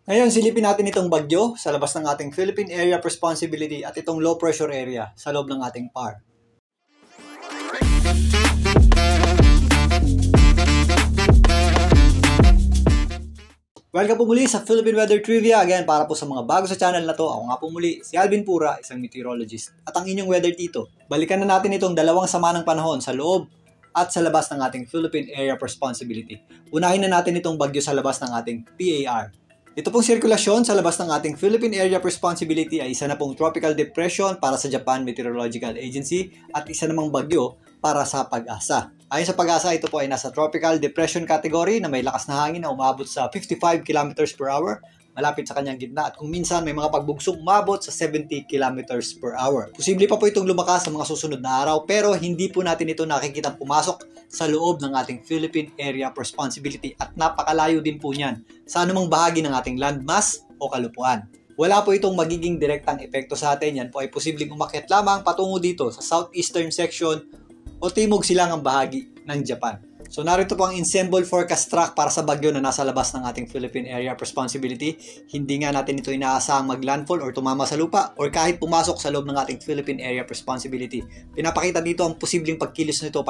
Ngayon, silipin natin itong bagyo sa labas ng ating Philippine Area of Responsibility at itong low pressure area sa loob ng ating PAR. Welcome po muli sa Philippine Weather Trivia. Again, para po sa mga bago sa channel na to, ako nga po muli, si Alvin Pura, isang meteorologist at ang inyong weather tito. Balikan na natin itong dalawang sama ng panahon sa loob at sa labas ng ating Philippine Area of Responsibility. Unahin na natin itong bagyo sa labas ng ating PAR. Ito pong sirkulasyon sa labas ng ating Philippine Area of Responsibility ay isa na pong tropical depression para sa Japan Meteorological Agency at isa namang bagyo para sa Pag-asa. Ayon sa Pag-asa, ito po ay nasa tropical depression category na may lakas na hangin na umabot sa 55 km per hour malapit sa kanyang gitna at kung minsan may mga pagbugsong umabot sa 70 km per hour. Posible pa po itong lumakas sa mga susunod na araw pero hindi po natin ito nakikitang pumasok sa loob ng ating Philippine Area of Responsibility at napakalayo din po niyan sa anumang bahagi ng ating landmass o kalupuan. Wala po itong magiging direktang epekto sa atin. Yan po ay posibleng umakyat lamang patungo dito sa southeastern section o timog silangang bahagi ng Japan. So narito po ang ensemble forecast track para sa bagyo na nasa labas ng ating Philippine Area of Responsibility. Hindi nga natin ito inaasahang maglandfall or tumama sa lupa or kahit pumasok sa loob ng ating Philippine Area of Responsibility. Pinapakita dito ang posibleng pagkilos nito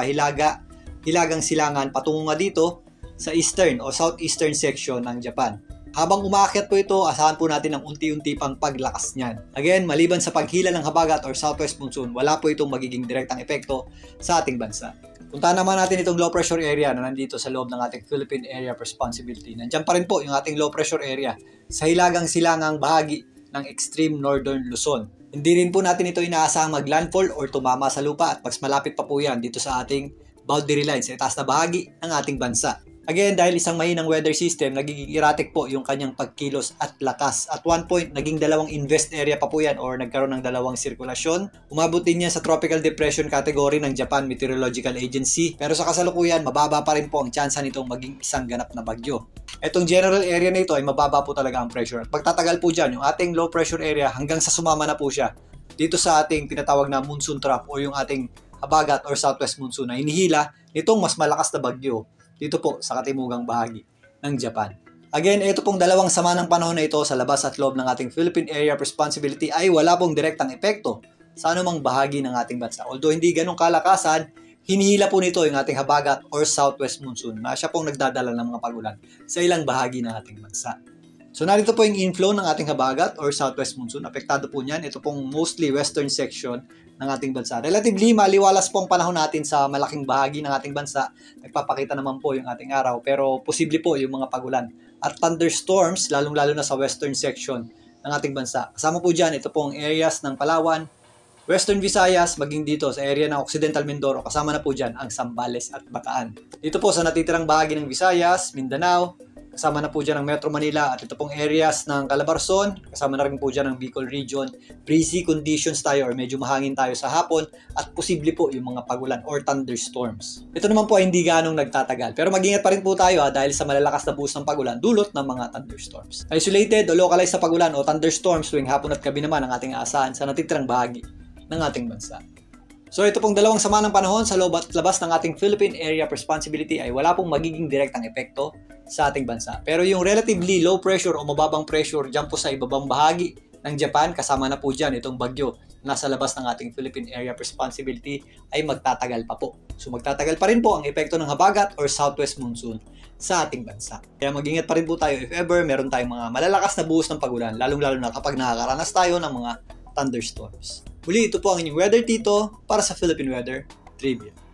hilagang silangan patungo nga dito sa eastern o southeastern section ng Japan. Habang umaakyat po ito, asahan po natin ang unti-unti pang paglakas niyan. Again, maliban sa paghila ng habagat or southwest monsoon, wala po itong magiging direktang epekto sa ating bansa. Puntahan naman natin itong low pressure area na nandito sa loob ng ating Philippine Area of Responsibility. Nandiyan pa rin po yung ating low pressure area sa hilagang silangang bahagi ng extreme northern Luzon. Hindi rin po natin ito inaasahang maglandfall or tumama sa lupa at mas malapit pa po yan dito sa ating boundary line sa itaas na bahagi ng ating bansa. Again, dahil isang mahinang weather system, nagiging erratic po yung kanyang pagkilos at lakas. At one point, naging dalawang invest area pa po yan or nagkaroon ng dalawang sirkulasyon. Umabot din yan sa tropical depression category ng Japan Meteorological Agency. Pero sa kasalukuyan, mababa pa rin po ang tsansa nitong maging isang ganap na bagyo. Etong general area na ito ay mababa po talaga ang pressure. At pagtatagal po dyan, yung ating low pressure area hanggang sa sumama na po siya dito sa ating pinatawag na monsoon trough o yung ating habagat or southwest monsoon na hinihila nitong mas malakas na bagyo dito po sa katimugang bahagi ng Japan. Again, ito pong dalawang sama ng panahon na ito sa labas at loob ng ating Philippine Area of Responsibility ay wala pong direktang epekto sa anumang bahagi ng ating bansa. Although hindi ganong kalakasan, hinihila po nito yung ating habagat or southwest monsoon na siya pong nagdadala ng mga pagulan sa ilang bahagi ng ating bansa. So narito po yung inflow ng ating habagat or southwest monsoon. Apektado po niyan. Ito pong mostly western section ng ating bansa. Relatively maliwalas po ang panahon natin sa malaking bahagi ng ating bansa. Nagpapakita naman po yung ating araw pero posible po yung mga pagulan at thunderstorms lalong-lalo na sa western section ng ating bansa. Kasama po dyan, ito pong areas ng Palawan, Western Visayas, maging dito sa area ng Occidental Mindoro. Kasama na po dyan ang Zambales at Bataan. Dito po sa natitirang bahagi ng Visayas, Mindanao, kasama na po dyan ang Metro Manila at ito pong areas ng Calabarzon, kasama na rin po dyan ang Bicol Region. Breezy conditions tayo or medyo mahangin tayo sa hapon at posible po yung mga pagulan or thunderstorms. Ito naman po ay hindi ganong nagtatagal pero mag-ingat pa rin po tayo dahil sa malalakas na buhos ng pagulan dulot ng mga thunderstorms. Isolated o localized na pagulan o thunderstorms tuwing hapon at gabi naman ang ating aasahan sa natitirang bahagi ng ating bansa. So ito pong dalawang sama ng panahon sa loob at labas ng ating Philippine Area of Responsibility ay wala pong magiging direktang epekto sa ating bansa. Pero yung relatively low pressure o mababang pressure dyan po sa ibabang bahagi ng Japan, kasama na po dyan itong bagyo nasa labas ng ating Philippine Area of Responsibility ay magtatagal pa po. So magtatagal pa rin po ang epekto ng habagat or southwest monsoon sa ating bansa. Kaya mag-ingat pa rin po tayo if ever meron tayong mga malalakas na buhos ng pagulan, lalong-lalo na kapag nakakaranas tayo ng mga thunderstorms. Muli, ito po ang inyong weather tito para sa Philippine Weather Trivia.